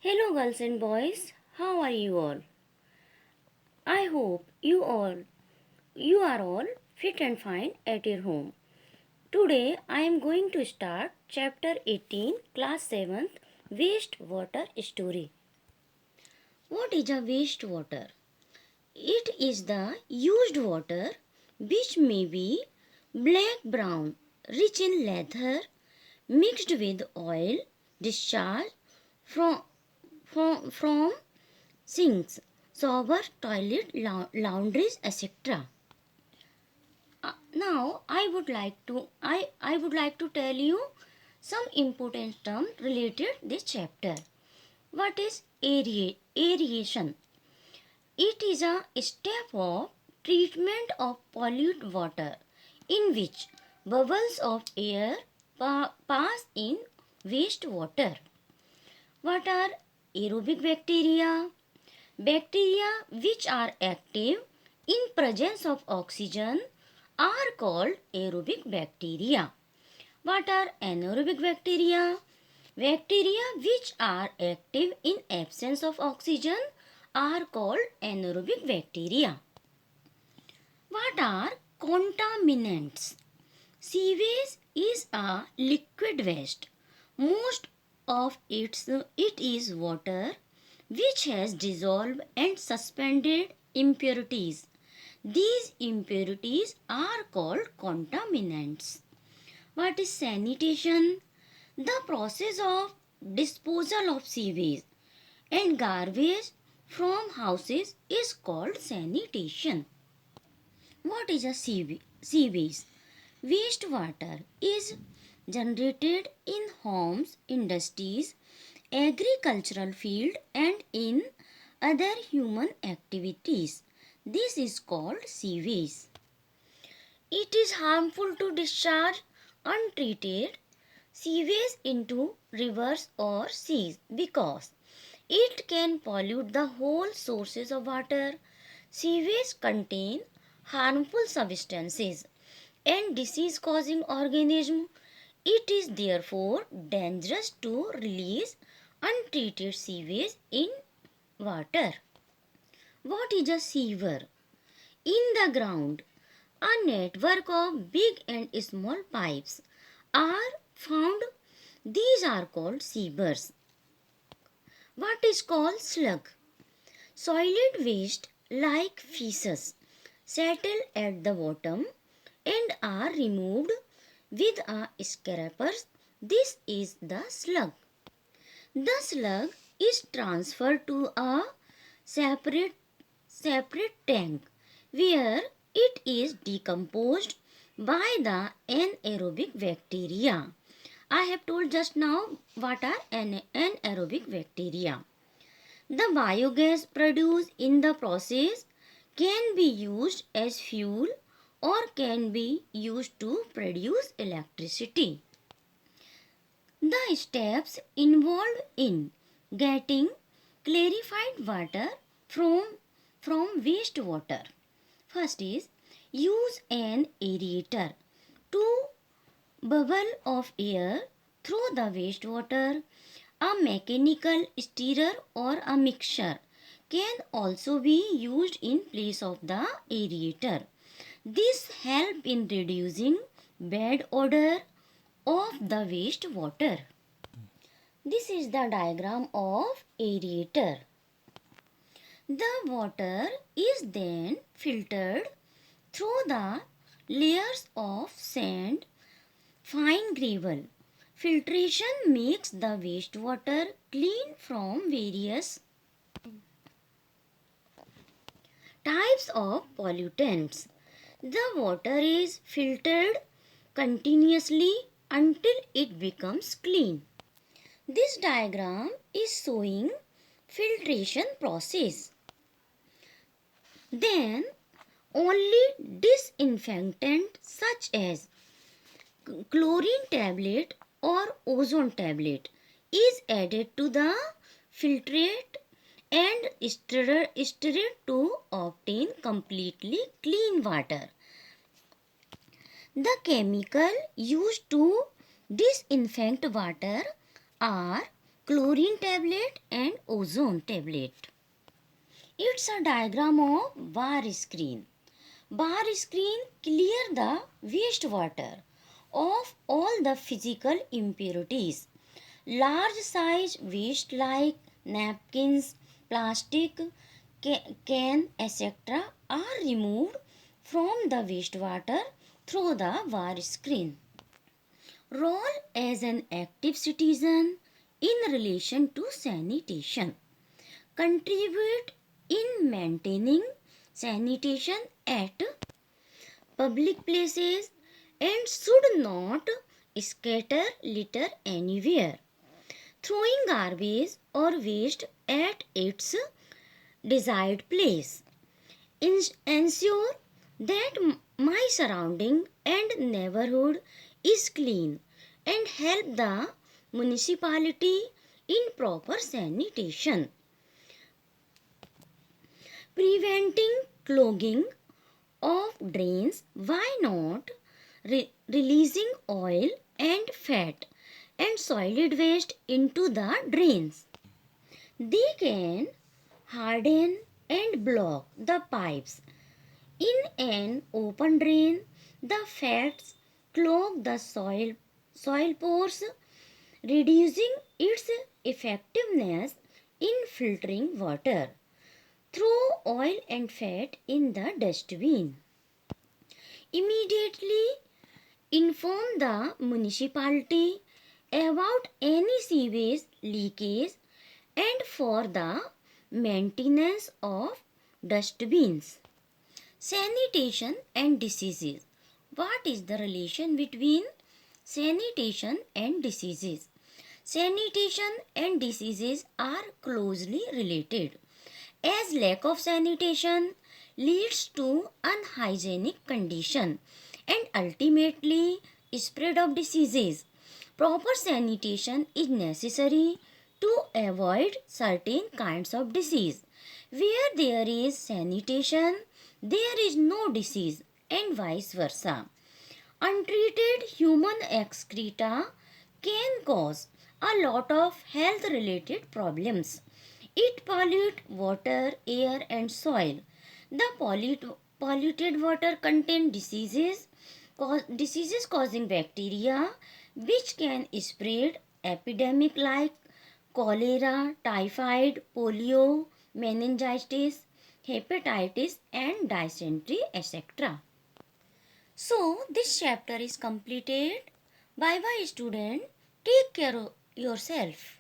Hello, girls and boys. How are you all? I hope you are all fit and fine at your home. Today I am going to start chapter 18, class 7th, wastewater story. What is a wastewater? It is the used water which may be black brown, rich in lather, mixed with oil, discharged from from sinks, shower, toilet, laundries, etc. Now I would like to tell you some important terms related this chapter. What is aeration? It is a step of treatment of polluted water in which bubbles of air pass in wastewater. What are aerobic bacteria? Bacteria which are active in presence of oxygen are called aerobic bacteria. What are anaerobic bacteria? Bacteria which are active in absence of oxygen are called anaerobic bacteria. What are contaminants? Sewage is a liquid waste. Most of it is water which has dissolved and suspended impurities. These impurities are called contaminants. What is sanitation? The process of disposal of sewage and garbage from houses is called sanitation. What is a sewage? Wastewater is generated in homes, industries, agricultural field and in other human activities. This is called sewage. It is harmful to discharge untreated sewage into rivers or seas because it can pollute the whole sources of water. Sewage contain harmful substances and disease causing organisms. It is therefore dangerous to release untreated sewage in water. What is a sewer? In the ground, a network of big and small pipes are found. These are called sewers. What is called slug? Solid waste like feces settle at the bottom and are removed with a scrapers. This is the slug. The slug is transferred to a separate tank where it is decomposed by the anaerobic bacteria. I have told just now what are anaerobic bacteria. The biogas produced in the process can be used as fuel or can be used to produce electricity. The steps involved in getting clarified water from wastewater. First is use an aerator to bubble of air through the wastewater. A mechanical stirrer or a mixer can also be used in place of the aerator. This helps in reducing bad odor of the wastewater. This is the diagram of aerator. The water is then filtered through the layers of sand, fine gravel. Filtration makes the wastewater clean from various types of pollutants. The water is filtered continuously until it becomes clean. This diagram is showing filtration process. Then only disinfectant such as chlorine tablet or ozone tablet is added to the filtrate and stirred to obtain completely clean water. The chemical used to disinfect water are chlorine tablet and ozone tablet. It's a diagram of bar screen. Bar screen clear the wastewater of all the physical impurities. Large size waste like napkins, plastic, can, etc. are removed from the wastewater through the bar screen. Role as an active citizen in relation to sanitation. Contribute in maintaining sanitation at public places and should not scatter litter anywhere. Throwing garbage or waste at its desired place. Ensure that my surrounding and neighborhood is clean and help the municipality in proper sanitation. Preventing clogging of drains. Why not releasing oil and fat and solid waste into the drains? They can harden and block the pipes. In an open drain, the fats clog the soil pores, reducing its effectiveness in filtering water. Throw oil and fat in the dustbin. Immediately inform the municipality about any sewage leakage and for the maintenance of dustbins. Sanitation and diseases. What is the relation between sanitation and diseases? Sanitation and diseases are closely related, as lack of sanitation leads to unhygienic condition and ultimately spread of diseases. Proper sanitation is necessary to avoid certain kinds of disease. Where there is sanitation, there is no disease and vice versa. Untreated human excreta can cause a lot of health related problems. It pollutes water, air and soil. The polluted water contain diseases causing bacteria which can spread epidemic like cholera, typhoid, polio, meningitis, hepatitis and dysentery, etc. So this chapter is completed. Bye bye student. Take care of yourself.